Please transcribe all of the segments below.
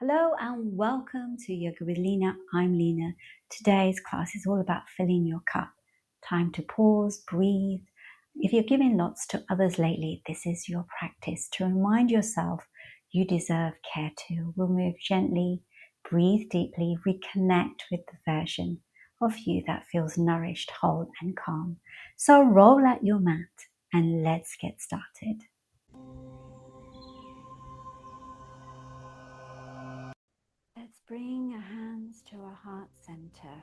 Hello and welcome to Yoga with Lena. I'm Lena. Today's class is all about filling your cup. Time to pause, breathe. If you're giving lots to others lately, this is your practice to remind yourself you deserve care too. We'll move gently, breathe deeply, reconnect with the version of you that feels nourished, whole and calm. So roll out your mat and let's get started. Let's bring our hands to our heart center.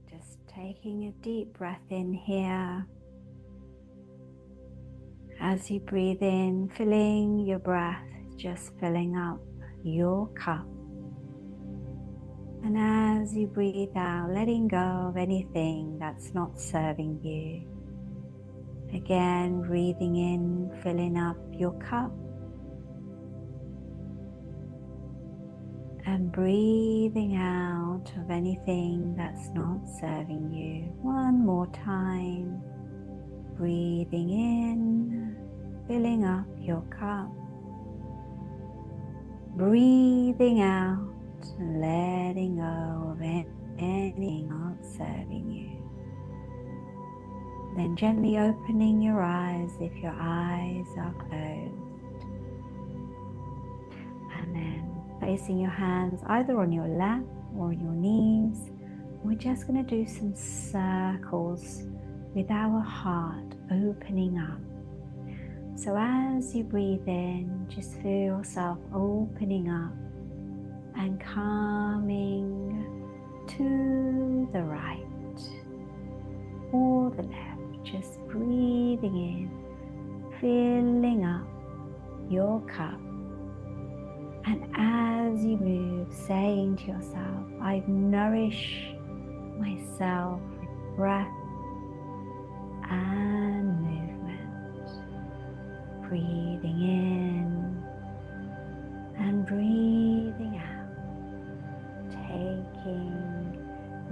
Just taking a deep breath in here. As you breathe in, filling your breath, just filling up your cup. And as you breathe out, letting go of anything that's not serving you. Again, breathing in, filling up your cup. And breathing out of anything that's not serving you. One more time. Breathing in, filling up your cup. Breathing out, and letting go of anything not serving you. Then gently opening your eyes if your eyes are closed. And then placing your hands either on your lap or your knees. We're just going to do some circles with our heart opening up. So as you breathe in, just feel yourself opening up and coming to the right or the left. Just breathing in, filling up your cup. And as you move, saying to yourself, I nourish myself with breath and movement. Breathing in and breathing out. Taking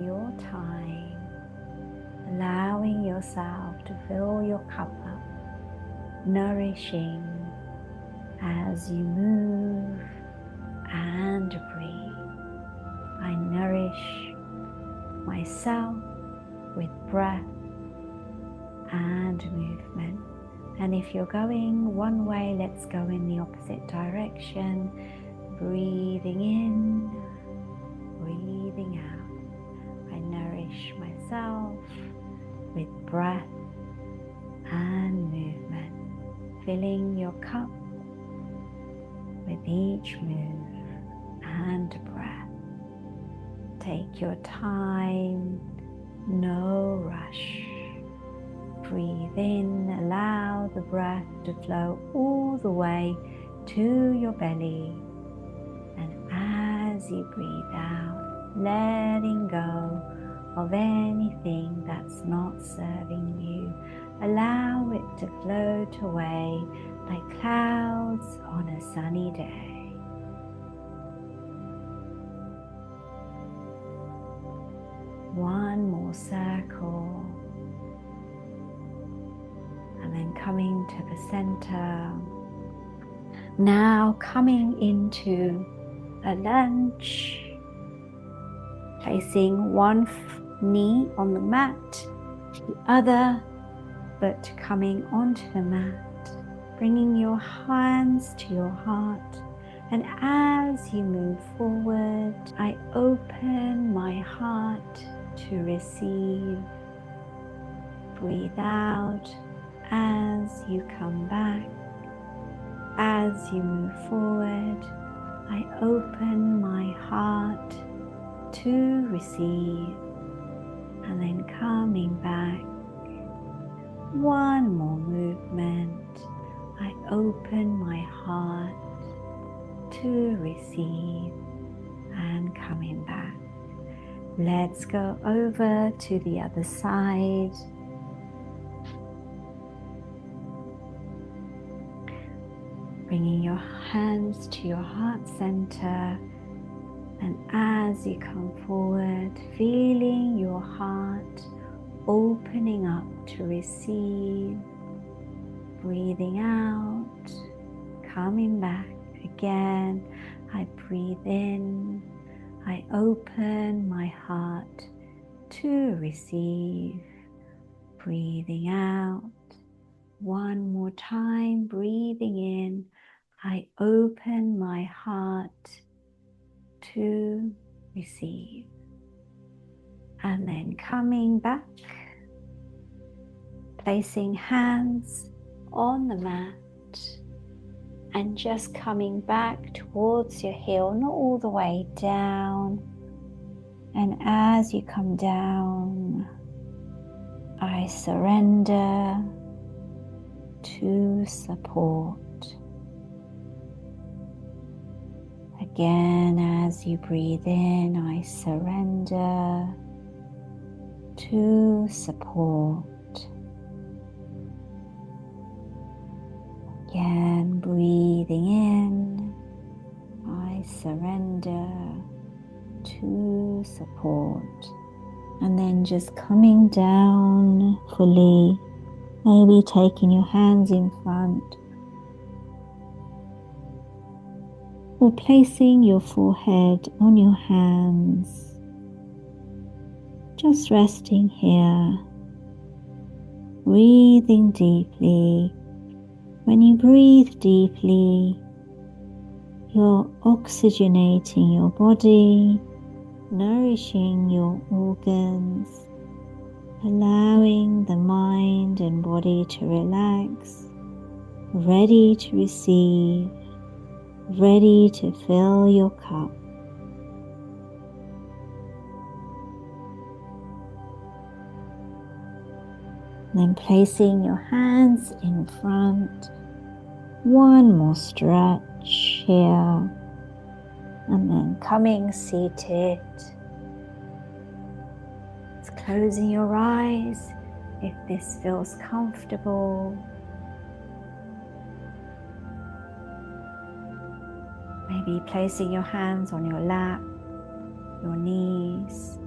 your time, allowing yourself to fill your cup up, nourishing as you move and breathe. I nourish myself with breath and movement. And if you're going one way, let's go in the opposite direction. Breathing in, breathing out. I nourish myself with breath and movement. Filling your cup with each move and breath. Take your time, no rush. Breathe in, allow the breath to flow all the way to your belly. And as you breathe out, letting go of anything that's not serving you. Allow it to float away like clouds on a sunny day. One more circle. And then coming to the center. Now coming into a lunge. Placing one knee on the mat, the other foot coming onto the mat. Bringing your hands to your heart. And as you move forward, I open my heart to receive. Breathe out as you come back. As you move forward, I open my heart to receive. And then coming back. One more movement. I open my heart to receive and coming back. Let's go over to the other side. Bringing your hands to your heart center. And as you come forward, feeling your heart opening up to receive. Breathing out, coming back again. I breathe in. I open my heart to receive. Breathing out. One more time, breathing in. I open my heart to receive. And then coming back, placing hands on the mat and just coming back towards your heel, not all the way down. And as you come down, I surrender to support. Again, as you breathe in, I surrender to support. Again, breathing in, I surrender to support. And then just coming down fully, maybe taking your hands in front or placing your forehead on your hands, just resting here, breathing deeply. When you breathe deeply, you're oxygenating your body, nourishing your organs, allowing the mind and body to relax, ready to receive, ready to fill your cup. Then placing your hands in front, one more stretch here, and then coming seated. Just closing your eyes if this feels comfortable. Maybe placing your hands on your lap, your knees,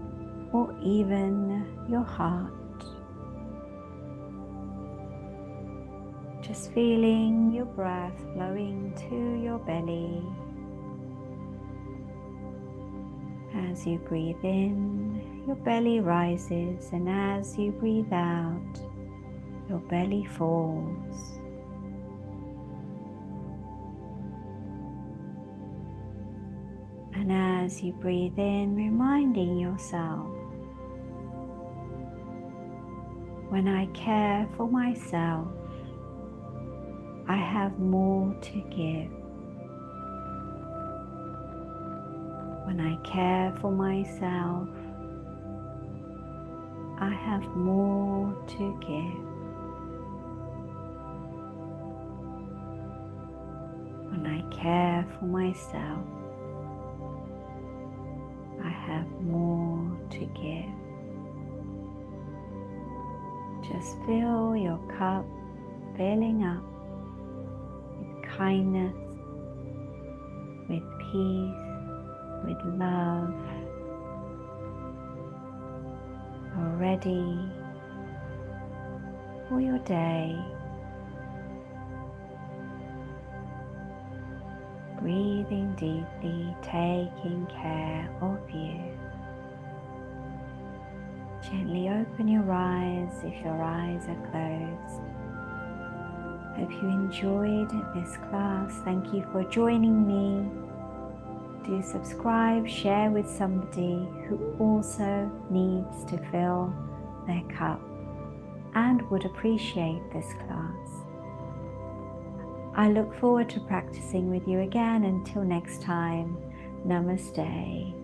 or even your heart. Just feeling your breath flowing to your belly. As you breathe in, your belly rises, and as you breathe out, your belly falls. And as you breathe in, reminding yourself, when I care for myself, I have more to give. When I care for myself, I have more to give. When I care for myself, I have more to give. Just fill your cup filling up with kindness, with peace, with love. You're ready for your day. Breathing deeply, taking care of you. Gently open your eyes if your eyes are closed. Hope you enjoyed this class. Thank you for joining me. Do subscribe, share with somebody who also needs to fill their cup and would appreciate this class. I look forward to practicing with you again. Until next time, Namaste.